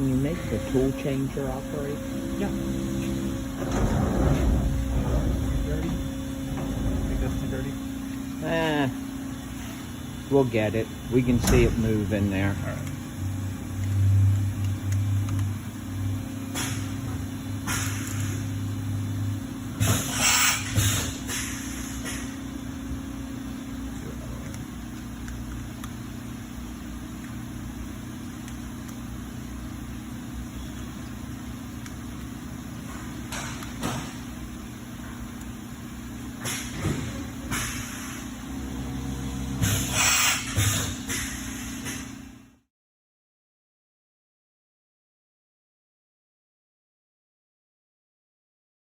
can you make the tool changer operate? Yeah. Dirty? Think that's too dirty? We'll get it. We can see it move in there. Alright.